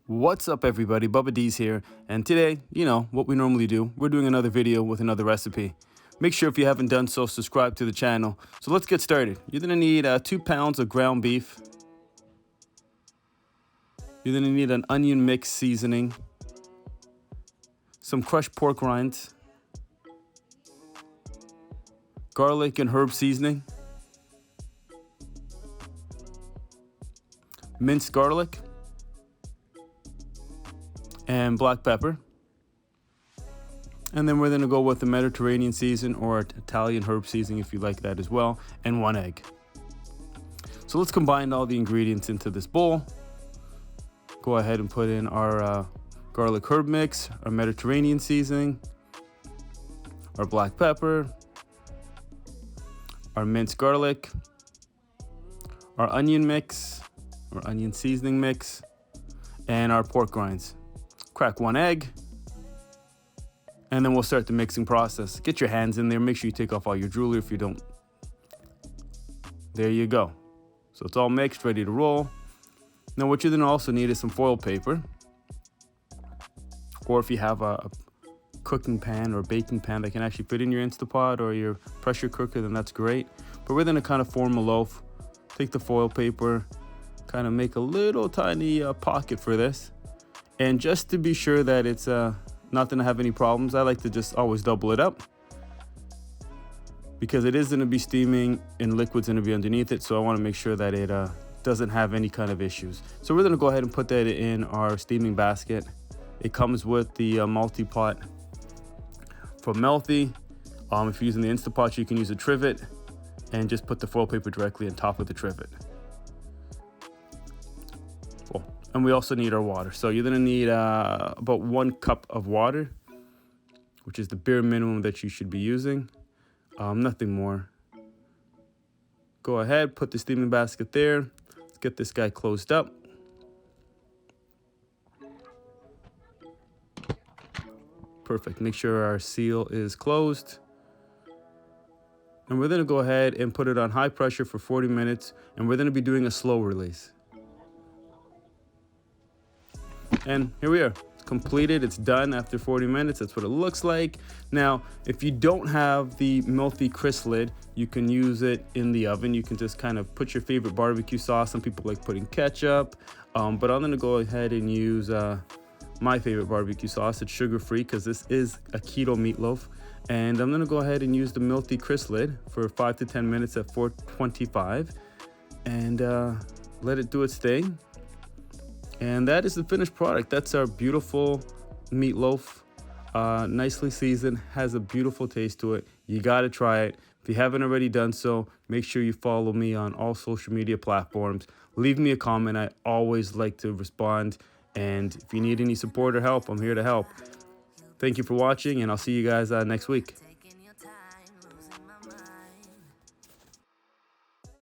What's up everybody, Dees here, and today, what we normally do, we're doing another video with another recipe. Make sure if you haven't done so, subscribe to the channel. So let's get started. You're gonna need 2 pounds of ground beef. You're gonna need an onion mix seasoning, some crushed pork rinds, garlic and herb seasoning, minced garlic, and black pepper. And then we're gonna go with the Mediterranean season or Italian herb seasoning if you like that as well, and 1 egg. So let's combine all the ingredients into this bowl. Go ahead and put in our garlic herb mix, our Mediterranean seasoning, our black pepper, our minced garlic, our onion mix, or onion seasoning mix, and our pork rinds. Crack 1 egg, and then we'll start the mixing process. Get your hands in there. Make sure you take off all your jewelry if you don't. There you go. So it's all mixed, ready to roll. Now what you're gonna also need is some foil paper, or if you have a cooking pan or baking pan that can actually fit in your Instant Pot or your pressure cooker, then that's great. But we're gonna kind of form a loaf. Take the foil paper, kind of make a little tiny pocket for this. And just to be sure that it's not gonna have any problems, I like to just always double it up, because it is gonna be steaming and liquid's gonna be underneath it. So I wanna make sure that it doesn't have any kind of issues. So we're gonna go ahead and put that in our steaming basket. It comes with the multi-pot from Melty. If you're using the Instant Pot, you can use a trivet and just put the foil paper directly on top of the trivet. Cool. And we also need our water. So you're gonna need about 1 cup of water, which is the bare minimum that you should be using. Nothing more. Go ahead, put the steaming basket there. Let's get this guy closed up. Perfect. Make sure our seal is closed. And we're gonna go ahead and put it on high pressure for 40 minutes, and we're gonna be doing a slow release. And here we are. It's completed. It's done after 40 minutes. That's what it looks like. Now, if you don't have the Melty crisp lid, you can use it in the oven. You can just kind of put your favorite barbecue sauce. Some people like putting ketchup, but I'm gonna go ahead and use my favorite barbecue sauce. It's sugar-free because this is a keto meatloaf. And I'm gonna go ahead and use the Melty crisp lid for 5 to 10 minutes at 425 and let it do its thing. And that is the finished product. That's our beautiful meatloaf, nicely seasoned, has a beautiful taste to it. You gotta try it. If you haven't already done so, make sure you follow me on all social media platforms. Leave me a comment. I always like to respond. And if you need any support or help, I'm here to help. Thank you for watching, and I'll see you guys next week.